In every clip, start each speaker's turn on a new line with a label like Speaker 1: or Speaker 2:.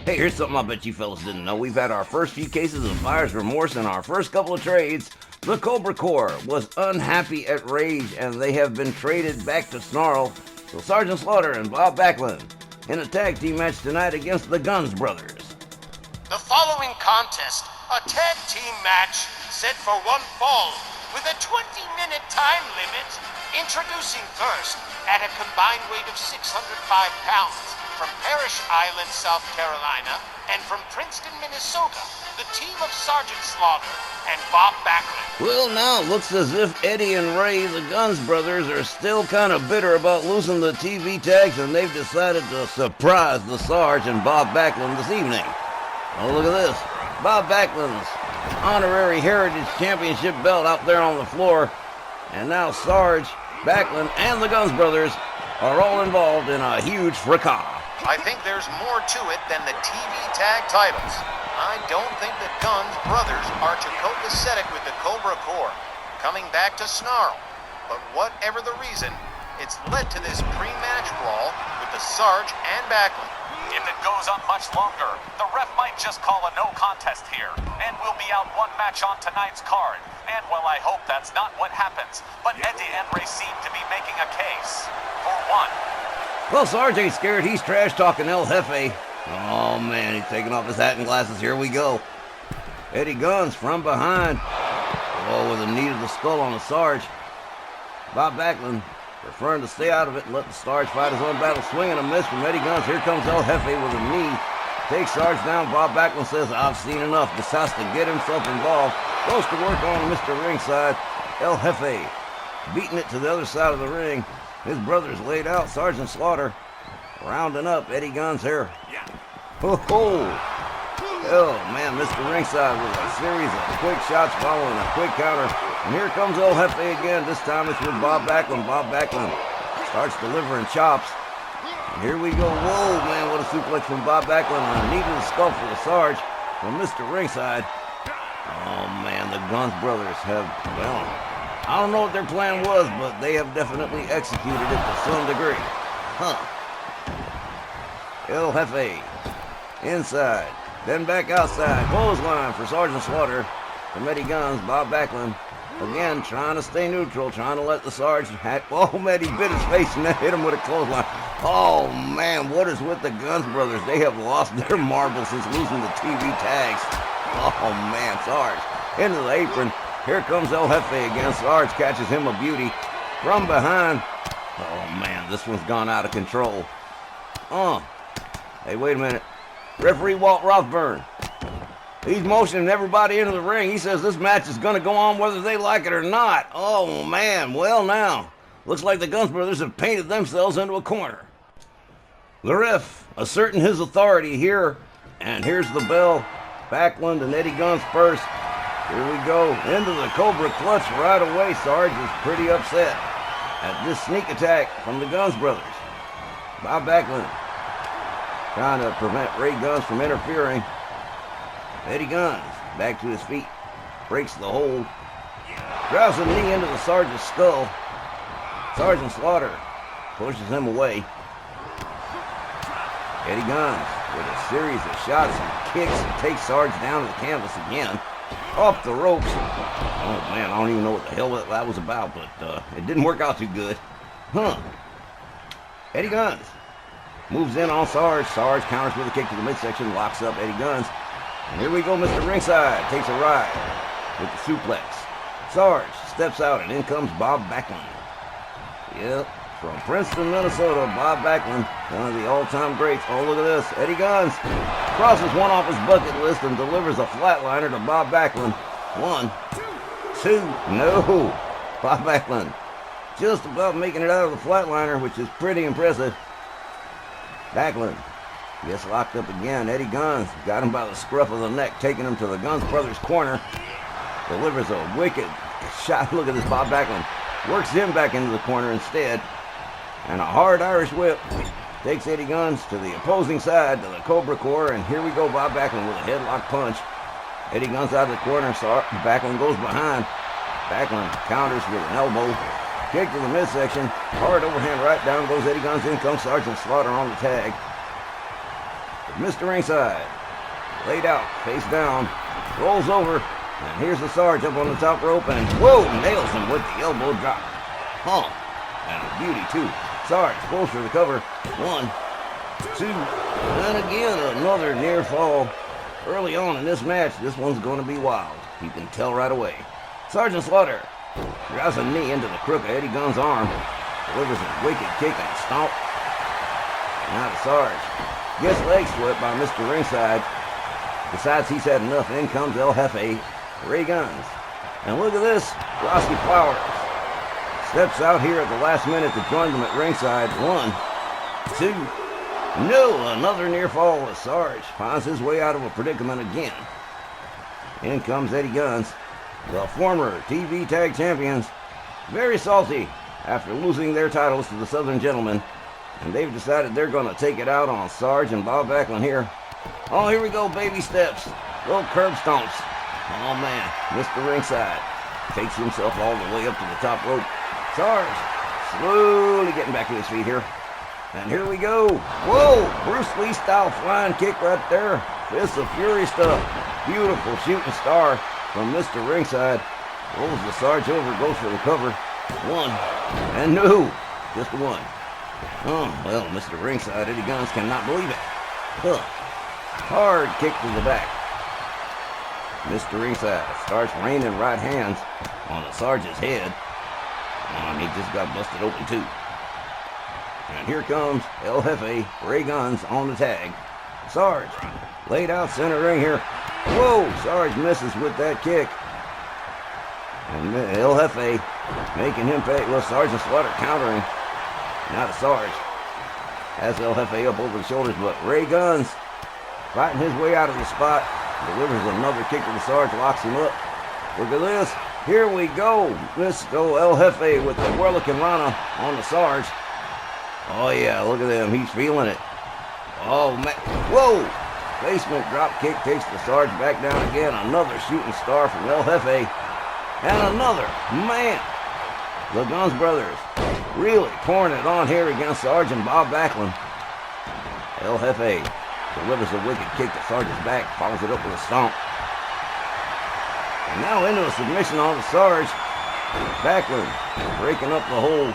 Speaker 1: Hey, here's something I bet you fellas didn't know. We've had our first few cases of buyer's remorse in our first couple of trades. The Cobra Corps was unhappy at Rage, and they have been traded back to Snarl. So Sergeant Slaughter and Bob Backlund in a tag team match tonight against the Gunz brothers.
Speaker 2: The following contest, a tag team match set for one fall with a 20-minute time limit. Introducing first, at a combined weight of 605 pounds, from Parrish Island, South Carolina, and from Princeton, Minnesota, the team of Sergeant Slaughter and Bob Backlund.
Speaker 1: Well, now it looks as if Eddie and Ray, the Gunz brothers, are still kind of bitter about losing the TV tags, and they've decided to surprise the Sarge and Bob Backlund this evening. Oh, look at this. Bob Backlund's honorary Heritage Championship belt out there on the floor, and now Sarge, Backlund, and the Gunz brothers are all involved in a huge fracas.
Speaker 2: I think there's more to it than the TV tag titles. I don't think the Gunz brothers are too copacetic with the Cobra Corps coming back to Snarl. But whatever the reason, it's led to this pre-match brawl with the Sarge and Backlund.
Speaker 3: If it goes on much longer, the ref might just call a no contest here, and we'll be out one match on tonight's card. And well, I hope that's not what happens, but Eddie and Ray seem to be making a case for one.
Speaker 1: Well, Sarge ain't scared. He's trash-talking El Jefe. Oh, man, he's taking off his hat and glasses. Here we go. Eddie Gunz from behind. Oh, with a knee to the skull on the Sarge. Bob Backlund preferring to stay out of it and let the Sarge fight his own battle. Swing and a miss from Eddie Gunz. Here comes El Jefe with a knee. Takes Sarge down. Bob Backlund says, I've seen enough. Decides to get himself involved. Goes to work on Mr. Ringside. El Jefe beating it to the other side of the ring. His brother's laid out. Sergeant Slaughter rounding up Eddie Gunz here. Oh, man, Mr. Ringside with a series of quick shots following a quick counter. And here comes El Jefe again. This time it's with Bob Backlund. Bob Backlund starts delivering chops. And here we go. Whoa, man, what a suplex from Bob Backlund. And a knee to the skull for the Sarge from Mr. Ringside. Oh, man, the Gunz brothers have, well, I don't know what their plan was, but they have definitely executed it to some degree. El Jefe inside, then back outside. Clothesline for Sergeant Slaughter from Eddie Gunz. Bob Backlund again trying to stay neutral, trying to let the Sarge hat. Oh, man, he bit his face and then hit him with a clothesline. Oh, man, what is with the Gunz brothers? They have lost their marbles since losing the TV tags. Oh, man, Sarge into the apron. Here comes El Jefe again. Sarge catches him a beauty from behind. Oh, man, this one's gone out of control. Hey, wait a minute. Referee Walt Rothburn. He's motioning everybody into the ring. He says this match is going to go on whether they like it or not. Oh, man. Well, now, looks like the Gunz brothers have painted themselves into a corner. The ref asserting his authority here. And here's the bell. Backlund and Eddie Gunz first. Here we go. Into the Cobra clutch right away. Sarge is pretty upset at this sneak attack from the Gunz brothers. Bob Backlund trying to prevent Ray Gunz from interfering. Eddie Gunz back to his feet. Breaks the hold. Drives a knee into the Sarge's skull. Sergeant Slaughter pushes him away. Eddie Gunz with a series of shots and kicks and takes Sarge down to the canvas again. Off the ropes. Oh, man, I don't even know what the hell that was about, but it didn't work out too good. Eddie Gunz moves in on Sarge. Sarge counters with a kick to the midsection, locks up Eddie Gunz. And here we go, Mr. Ringside takes a ride with the suplex. Sarge steps out, and in comes Bob Backlund. Yep, from Princeton, Minnesota, Bob Backlund, one of the all-time greats. Oh, look at this. Eddie Gunz crosses one off his bucket list and delivers a flatliner to Bob Backlund. 1, 2, no. Bob Backlund just about making it out of the flatliner, which is pretty impressive. Backlund gets locked up again. Eddie Gunz got him by the scruff of the neck, taking him to the Gunz brothers' corner. Delivers a wicked shot. Look at this, Bob Backlund works him back into the corner instead. And a hard Irish whip takes Eddie Gunz to the opposing side, to the Cobra Corps. And here we go, Bob Backlund with a headlock punch. Eddie Gunz out of the corner. Backlund goes behind. Backlund counters with an elbow. Kick to the midsection. Hard overhand right, down goes Eddie Gunz. In comes Sergeant Slaughter on the tag. Mr. Ringside. Laid out, face down, rolls over, and here's the Sarge up on the top rope, and whoa, nails him with the elbow drop. And a beauty too. Sarge goes for the cover. 1, 2, and again another near fall. Early on in this match, this one's going to be wild. You can tell right away. Sergeant Slaughter drives a knee into the crook of Eddie Gunz's arm, delivers a wicked kick and a stomp. Now the Sarge gets leg swept by Mr. Ringside. Decides he's had enough. In comes El Jefe, Ray Gunz. And look at this, Roski Flowers steps out here at the last minute to join them at ringside. 1, 2, no, another near fall as Sarge finds his way out of a predicament again. In comes Eddie Gunz, the former TV Tag Champions, very salty after losing their titles to the Southern Gentlemen, and they've decided they're going to take it out on Sarge and Bob Backlund here. Oh, here we go, baby steps, little curb stomps. Oh man, Mr. Ringside takes himself all the way up to the top rope. Sarge slowly getting back to his feet here. And here we go. Whoa, Bruce Lee style flying kick right there. Fists of Fury stuff. Beautiful shooting star from Mr. Ringside. Rolls the Sarge over, goes for the cover. 1, and no, just 1. Oh, well, Mr. Ringside, Eddie Gunz cannot believe it. Hard kick to the back. Mr. Ringside starts raining right hands on the Sarge's head. And he just got busted open too. And here comes El Jefe, Ray Gunz on the tag. Sarge laid out center ring here. Whoa, Sarge misses with that kick. And El Jefe making him pay. Well, Sergeant Slaughter countering. Now the Sarge has El Jefe up over the shoulders, but Ray Gunz fighting his way out of the spot. Delivers another kick to the Sarge, locks him up. Look at this. Here we go. Mr. El Jefe with the Whirlicane Rana on the Sarge. Oh yeah, look at him. He's feeling it. Oh man. Whoa! Basement drop kick takes the Sarge back down again. Another shooting star from El Jefe. And another. Man. The Gunz brothers really pouring it on here against Sarge and Bob Backlund. El Jefe delivers a wicked kick to Sarge's back, follows it up with a stomp. And now into a submission on the Sarge. Backlund breaking up the hold.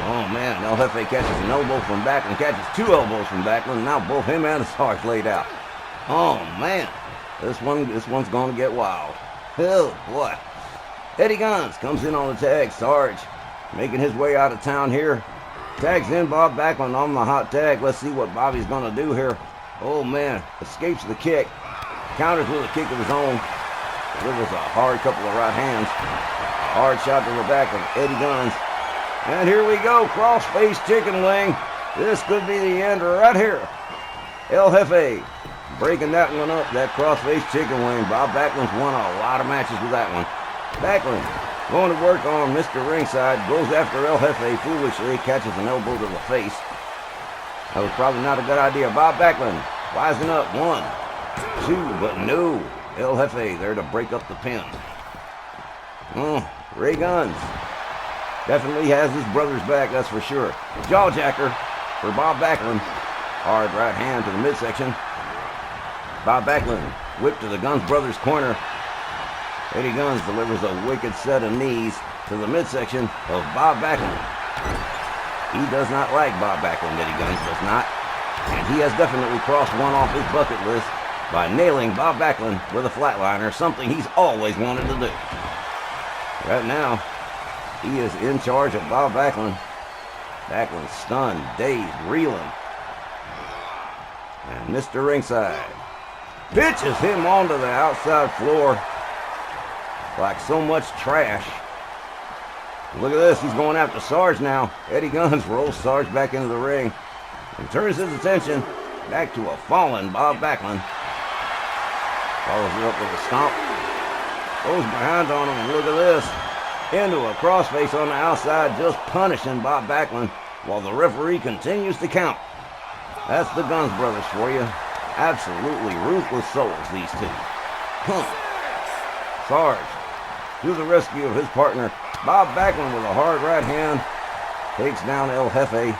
Speaker 1: Oh man, El Jefe catches an elbow from Backlund, catches 2 elbows from Backlund. Now both him and the Sarge laid out. Oh man, this one's going to get wild. Oh boy. Eddie Gunz comes in on the tag. Sarge making his way out of town here. Tags in Bob Backlund on the hot tag. Let's see what Bobby's going to do here. Oh man, escapes the kick. Counters with a kick of his own. Delivers a hard couple of right hands. A hard shot to the back of Eddie Gunz. And here we go, cross-face chicken wing. This could be the end right here. El Jefe breaking that one up, that cross-face chicken wing. Bob Backlund's won a lot of matches with that one. Backlund going to work on Mr. Ringside, goes after El Jefe foolishly, catches an elbow to the face. That was probably not a good idea. Bob Backlund rising up, 1, 2, but no. El Jefe there to break up the pin. Ray Gunz definitely has his brother's back, that's for sure. Jawjacker for Bob Backlund. Hard right hand to the midsection. Bob Backlund whipped to the Gunz brothers' corner. Eddie Gunz delivers a wicked set of knees to the midsection of Bob Backlund. He does not like Bob Backlund, Eddie Gunz does not. And he has definitely crossed one off his bucket list by nailing Bob Backlund with a flatliner, something he's always wanted to do. Right now, he is in charge of Bob Backlund. Backlund stunned, dazed, reeling. And Mr. Ringside pitches him onto the outside floor like so much trash. Look at this, he's going after Sarge now. Eddie Gunz rolls Sarge back into the ring and turns his attention back to a fallen Bob Backlund. Follows it up with a stomp. Goes behind on him, and look at this. Into a crossface on the outside, just punishing Bob Backlund while the referee continues to count. That's the Gunz brothers for you. Absolutely ruthless souls, these two. Sarge to the rescue of his partner. Bob Backlund with a hard right hand takes down El Jefe.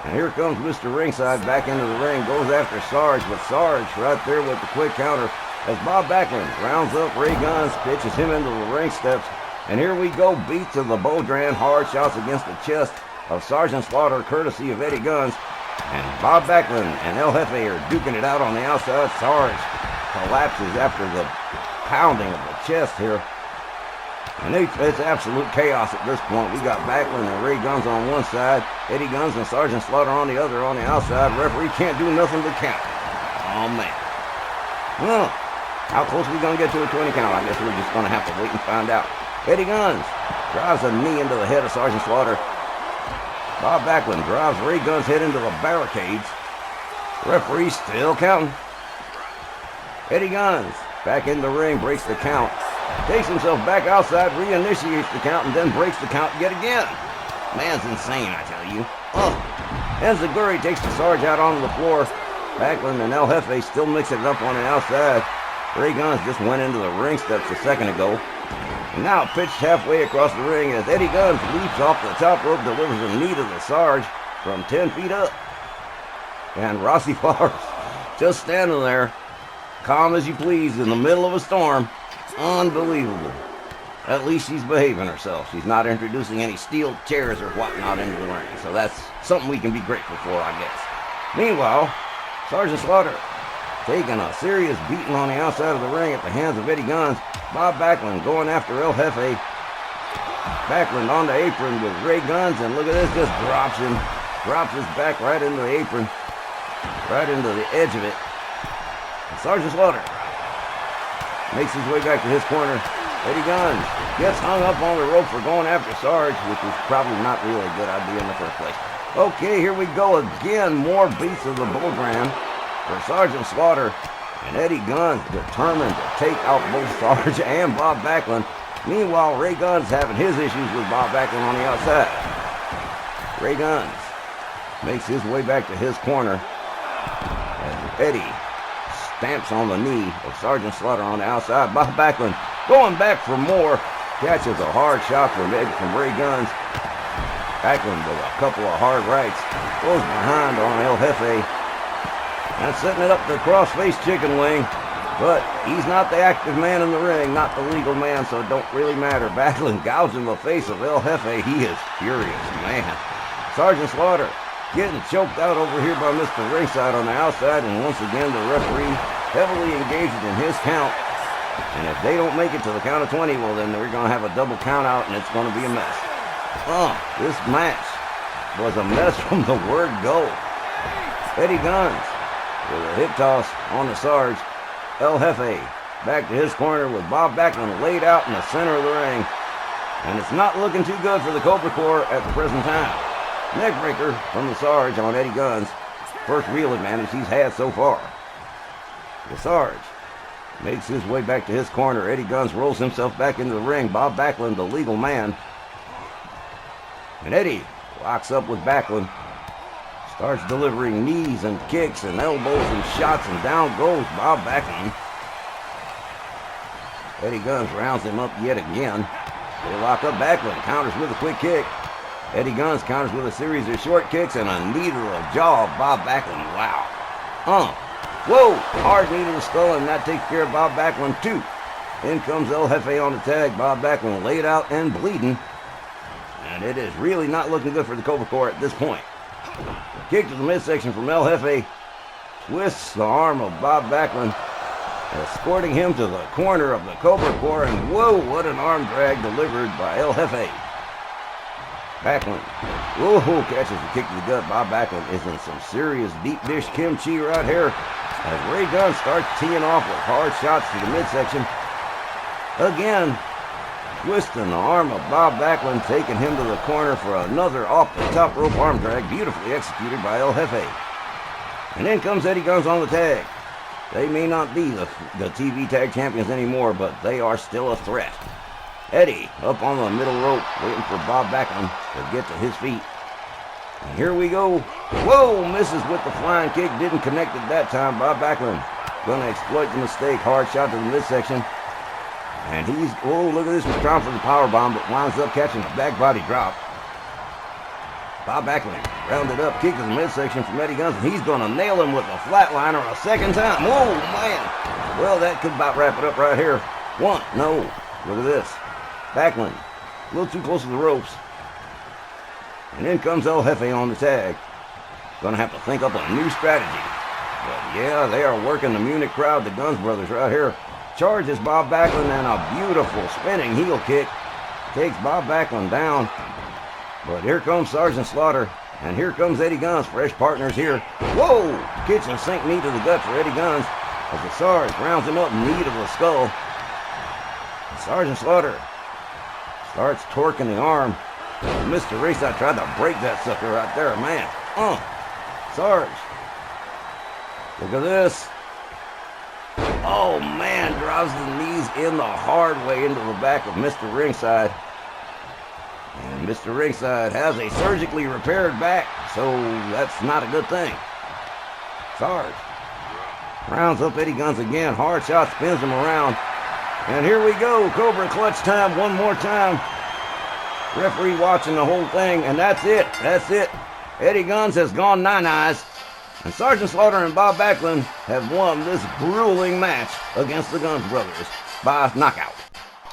Speaker 1: And here comes Mr. Ringside back into the ring, goes after Sarge, but Sarge right there with the quick counter as Bob Backlund rounds up Ray Gunz, pitches him into the ring steps. And here we go, beats of the Bodran, hard shots against the chest of Sergeant Slaughter, courtesy of Eddie Gunz. And Bob Backlund and El Jefe are duking it out on the outside. Sarge collapses after the pounding of the chest here. And it's absolute chaos at this point. We got Backlund and Ray Gunz on one side, Eddie Gunz and Sergeant Slaughter on the other on the outside. Referee can't do nothing but count. Oh, man. Well, how close are we going to get to a 20 count? I guess we're just going to have to wait and find out. Eddie Gunz drives a knee into the head of Sergeant Slaughter. Bob Backlund drives Ray Gunz's head into the barricades. Referee still counting. Eddie Gunz back in the ring, breaks the count. Takes himself back outside, reinitiates the count, and then breaks the count yet again. Man's insane, I tell you. And Zaguri takes the Sarge out onto the floor. Backlund and El Jefe still mixing it up on the outside. Ray Gunz just went into the ring steps a second ago. And now pitched halfway across the ring as Eddie Gunz leaps off the top rope, delivers a knee to the Sarge from 10 feet up. And Rossi Flowers just standing there, calm as you please, in the middle of a storm. Unbelievable. At least she's behaving herself. She's not introducing any steel chairs or whatnot into the ring. So that's something we can be grateful for, I guess. Meanwhile, Sergeant Slaughter taking a serious beating on the outside of the ring at the hands of Eddie Gunz. Bob Backlund going after El Jefe. Backlund on the apron with Ray Gunz, and look at this, just drops him. Drops his back right into the apron. Right into the edge of it. And Sergeant Slaughter makes his way back to his corner. Eddie Gunz gets hung up on the rope for going after Sarge, which was probably not really a good idea in the first place. Okay, here we go again. More beats of the bull brand for Sergeant Slaughter. And Eddie Gunz determined to take out both Sarge and Bob Backlund. Meanwhile, Ray Gunz having his issues with Bob Backlund on the outside. Ray Gunz makes his way back to his corner. And Eddie stamps on the knee of Sergeant Slaughter on the outside. Bob Backlund going back for more. Catches a hard shot from Ray Gunz. Backlund with a couple of hard rights. Goes behind on El Jefe. And setting it up to cross-face chicken wing. But he's not the active man in the ring, not the legal man, so it don't really matter. Backlund gouging the face of El Jefe. He is furious, man. Sergeant Slaughter getting choked out over here by Mr. Ringside on the outside, and once again the referee heavily engaged in his count. And if they don't make it to the count of 20, well then they're going to have a double count out, and it's going to be a mess. This match was a mess from the word go. Eddie Gunz with a hip toss on the Sarge. El Jefe back to his corner with Bob Backlund laid out in the center of the ring. And it's not looking too good for the Cobra Corps at the present time. Neckbreaker from the Sarge on Eddie Gunz. First real advantage he's had so far. The Sarge makes his way back to his corner. Eddie Gunz rolls himself back into the ring. Bob Backlund, the legal man. And Eddie locks up with Backlund. Starts delivering knees and kicks and elbows and shots, and down goes Bob Backlund. Eddie Gunz rounds him up yet again. They lock up Backlund, counters with a quick kick. Eddie Gunz counters with a series of short kicks and a knee to the jaw of Bob Backlund. Wow. Whoa, hard knee to the skull, and that takes care of Bob Backlund too. In comes El Jefe on the tag. Bob Backlund laid out and bleeding. And it is really not looking good for the Cobra Corps at this point. Kick to the midsection from El Jefe. Twists the arm of Bob Backlund, escorting him to the corner of the Cobra Corps. And whoa, what an arm drag delivered by El Jefe. Backlund, whoa, catches the kick to the gut. Bob Backlund is in some serious deep dish kimchi right here as Ray Gunz starts teeing off with hard shots to the midsection. Again, twisting the arm of Bob Backlund, taking him to the corner for another off the top rope arm drag, beautifully executed by El Jefe. And in comes Eddie Gunz on the tag. They may not be the TV tag champions anymore, but they are still a threat. Eddie up on the middle rope, waiting for Bob Backlund to get to his feet. And here we go. Whoa, misses with the flying kick, didn't connect it that time. Bob Backlund gonna exploit the mistake, hard shot to the midsection. And he's, oh, look at this, was trying for the powerbomb, but winds up catching a back body drop. Bob Backlund Rounded up kick to the midsection from Eddie Gunz, and he's going to nail him with a flatliner a second time. Whoa, man. Well, that could about wrap it up right here. One. No. Look at this. Backlund. A little too close to the ropes. And in comes El Jefe on the tag. Going to have to think up a new strategy. But yeah, they are working the Munich crowd, the Gunz brothers right here. Charges Bob Backlund, and a beautiful spinning heel kick. Takes Bob Backlund down. But here comes Sergeant Slaughter. And here comes Eddie Gunz, fresh partners here. Whoa! Kitchen sink knee to the gut for Eddie Gunz as the Sarge rounds him up in knee to the skull. And Sergeant Slaughter starts torquing the arm. Mr. Ringside tried to break that sucker right there, man. Sarge. Look at this. Oh, man, drives the knees in the hard way into the back of Mr. Ringside. And Mr. Ringside has a surgically repaired back, so that's not a good thing. Sarge rounds up Eddie Gunz again. Hard shot spins him around. And here we go. Cobra clutch time one more time. Referee watching the whole thing, and that's it. That's it. Eddie Gunz has gone 9-eyes. And Sergeant Slaughter and Bob Backlund have won this grueling match against the Gunz brothers by knockout.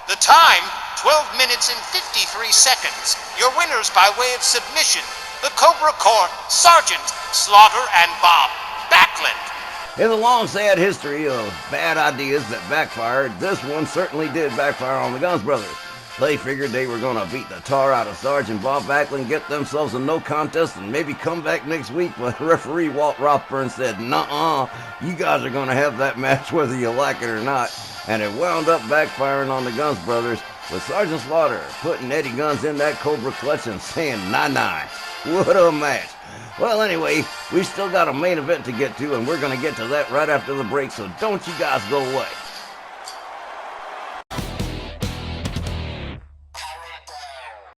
Speaker 2: The time, 12 minutes and 53 seconds. Your winners by way of submission, the Cobra Corps, Sergeant Slaughter and Bob Backlund.
Speaker 1: In the long, sad history of bad ideas that backfired, this one certainly did backfire on the Gunz brothers. They figured they were going to beat the tar out of Sergeant Bob Backlund, get themselves a no contest, and maybe come back next week. But referee Walt Rothburn said, nuh-uh, you guys are going to have that match whether you like it or not. And it wound up backfiring on the Gunz brothers, with Sergeant Slaughter putting Eddie Gunz in that Cobra clutch and saying 9-9. What a match. Well, anyway, we've still got a main event to get to, and we're going to get to that right after the break, so don't you guys go away.